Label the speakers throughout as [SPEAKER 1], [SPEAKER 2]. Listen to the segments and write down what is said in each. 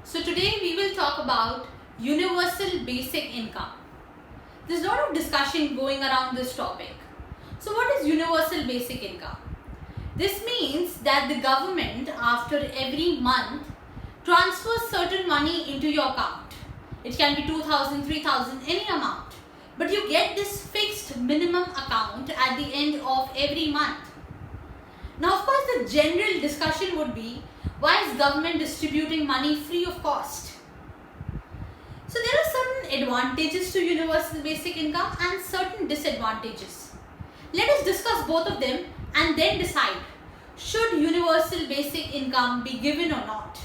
[SPEAKER 1] So today we will talk about universal basic income. There's a lot of discussion going around this topic. So what is universal basic income? This means that the government after every month transfers certain money into your account. It can be 2,000, 3,000, any amount. But you get this fixed minimum account at the end of every month. Now of course the general discussion would be, why is government distributing money free of cost? So there are certain advantages to universal basic income and certain disadvantages. Let us discuss both of them and then decide, should universal basic income be given or not?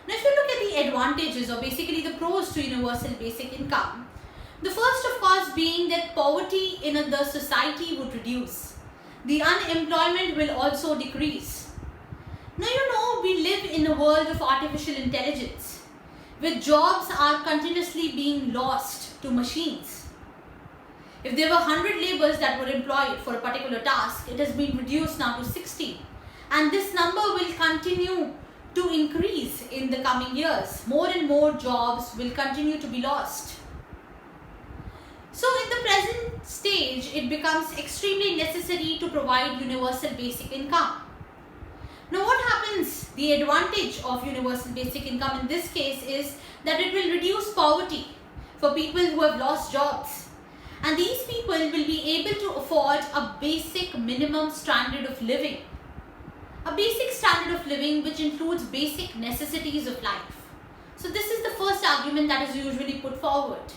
[SPEAKER 1] Now if you look at the advantages, or basically the pros to universal basic income, the first of course being that poverty in the society would reduce. The unemployment will also decrease. Now we live in a world of artificial intelligence, where jobs are continuously being lost to machines. If there were 100 laborers that were employed for a particular task, it has been reduced now to 60. And this number will continue to increase in the coming years. More and more jobs will continue to be lost. So in the present stage, it becomes extremely necessary to provide universal basic income. Now what happens? The advantage of universal basic income in this case is that it will reduce poverty for people who have lost jobs. And these people will be able to afford a basic minimum standard of living. A basic standard of living which includes basic necessities of life. So this is the first argument that is usually put forward.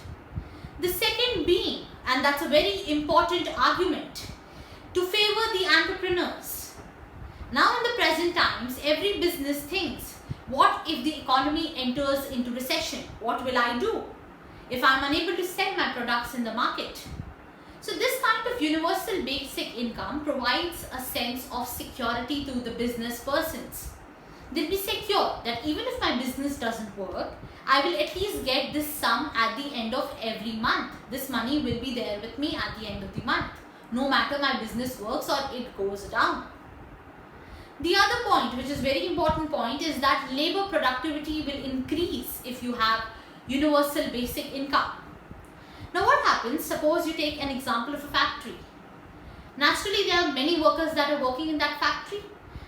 [SPEAKER 1] The second being, and that's a very important argument, to favor the entrepreneurs. Now in the present times, every business thinks, what if the economy enters into recession? What will I do if I'm unable to sell my products in the market? So this kind of universal basic income provides a sense of security to the business persons. They'll be secure that even if my business doesn't work, I will at least get this sum at the end of every month. This money will be there with me at the end of the month, no matter my business works or it goes down. The other point, which is very important point, is that labor productivity will increase if you have universal basic income. Now what happens? Suppose you take an example of a factory. Naturally, there are many workers that are working in that factory,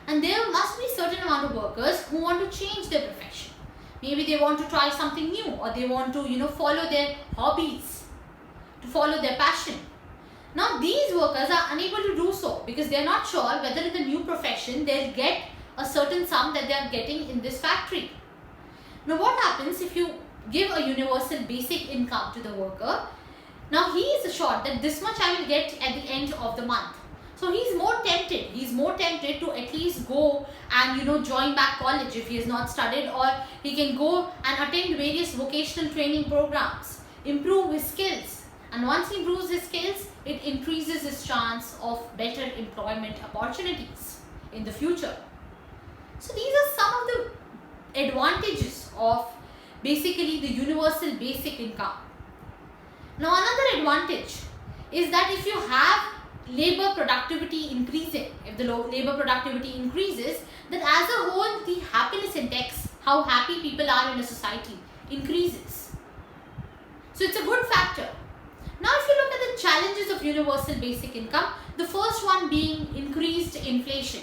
[SPEAKER 1] and there must be certain amount of workers who want to change their profession. Maybe they want to try something new, or they want to follow their hobbies, to follow their passion. Now these workers are unable to do so because they are not sure whether in the new profession they'll get a certain sum that they are getting in this factory. Now what happens if you give a universal basic income to the worker? Now he is assured that this much I will get at the end of the month. So he's more tempted. He's more tempted to at least go and join back college if he has not studied, or he can go and attend various vocational training programs, improve his skills. And once he improves his skills, it increases his chance of better employment opportunities in the future. So these are some of the advantages of basically the universal basic income. Now another advantage is that if you have labor productivity increasing, if the labor productivity increases, then as a whole the happiness index, how happy people are in a society, increases. So it's a good factor. Now if you look at the challenges of universal basic income, the first one being increased inflation.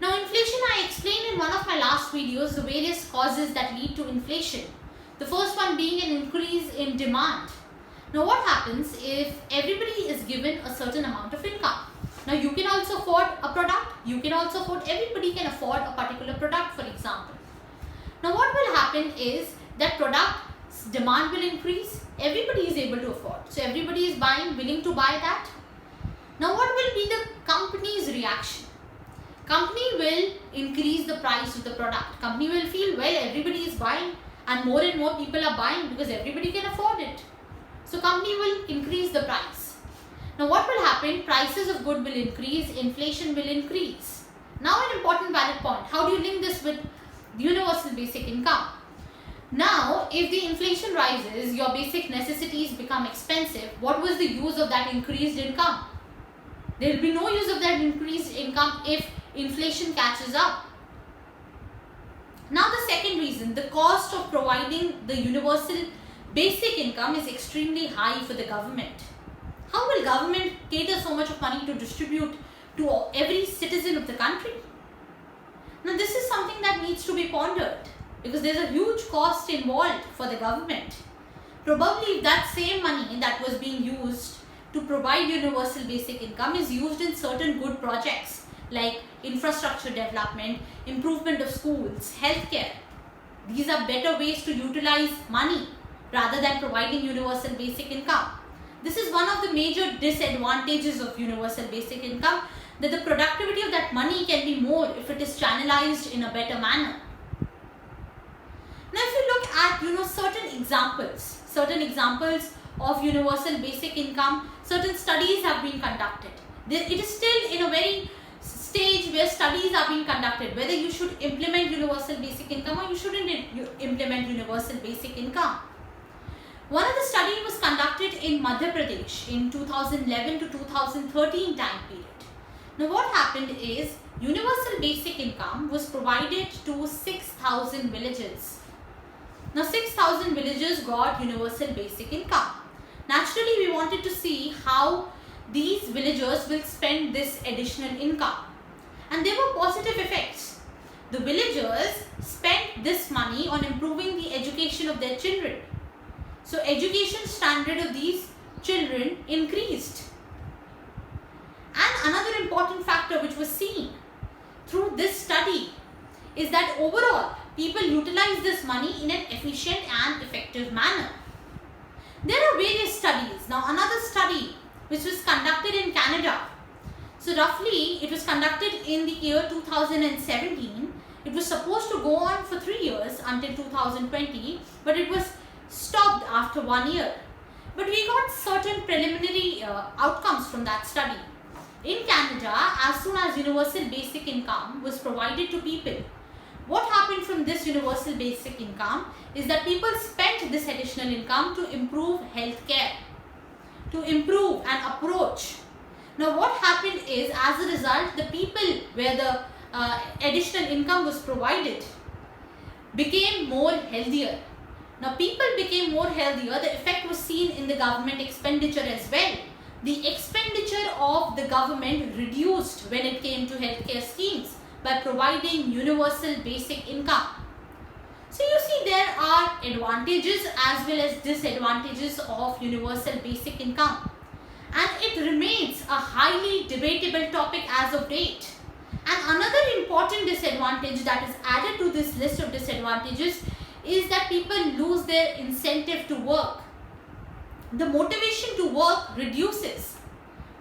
[SPEAKER 1] Now inflation, I explained in one of my last videos the various causes that lead to inflation. The first one being an increase in demand. Now what happens if everybody is given a certain amount of income? Now you can also afford a product, everybody can afford a particular product, for example. Now what will happen is that product's demand will increase, everybody is able to afford. So everybody is willing to buy that. Now what will be the company's reaction? Company will increase the price of the product. Company will feel, well, everybody is buying and more people are buying because everybody can afford it. So company will increase the price. Now what will happen? Prices of good will increase, inflation will increase. Now an important valid point. How do you link this with universal basic income? Now if the inflation rises, your basic necessities become expensive. What was the use of that increased income? There will be no use of that increased income if inflation catches up. Now the second reason, the cost of providing the universal basic income is extremely high for the government. How will government cater so much of money to distribute to every citizen of the country? Now this is something that needs to be pondered, because there's a huge cost involved for the government. Probably if that same money that was being used to provide universal basic income is used in certain good projects like infrastructure development, improvement of schools, healthcare. These are better ways to utilize money rather than providing universal basic income. This is one of the major disadvantages of universal basic income, that the productivity of that money can be more if it is channelized in a better manner. Now if you look at certain examples of universal basic income, certain studies have been conducted. It is still in a very stage where studies are being conducted whether you should implement universal basic income or you shouldn't implement universal basic income. One of the studies was conducted in Madhya Pradesh in 2011 to 2013 time period. Now what happened is, universal basic income was provided to 6,000 villages. Now 6,000 villages got universal basic income. Naturally, we wanted to see how these villagers will spend this additional income. And there were positive effects. The villagers spent this money on improving the education of their children. So education standard of these children increased. And another important factor which was seen through this study is that overall people utilize this money in an efficient and effective manner. There are various studies. Now another study which was conducted in Canada. So roughly it was conducted in the year 2017. It was supposed to go on for 3 years until 2020, but it was stopped after 1 year. But we got certain preliminary outcomes from that study. In Canada, as soon as universal basic income was provided to people, what happened from this universal basic income is that people spent this additional income to improve healthcare, to improve an approach. Now what happened is, as a result, the people where the additional income was provided became more healthier. Now people became more healthier, the effect was seen in the government expenditure as well. The expenditure of the government reduced when it came to healthcare schemes by providing universal basic income. So you see, there are advantages as well as disadvantages of universal basic income. And it remains a highly debatable topic as of date. And another important disadvantage that is added to this list of disadvantages is that people lose their incentive to work. The motivation to work reduces.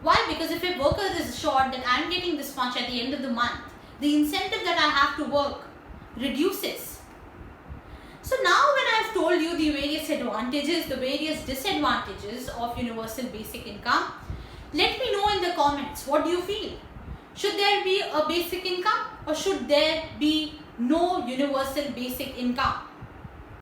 [SPEAKER 1] Why? Because if a worker is assured that I am getting this much at the end of the month, the incentive that I have to work reduces. So now when I have told you the various advantages, the various disadvantages of universal basic income, let me know in the comments, what do you feel? Should there be a basic income or should there be no universal basic income?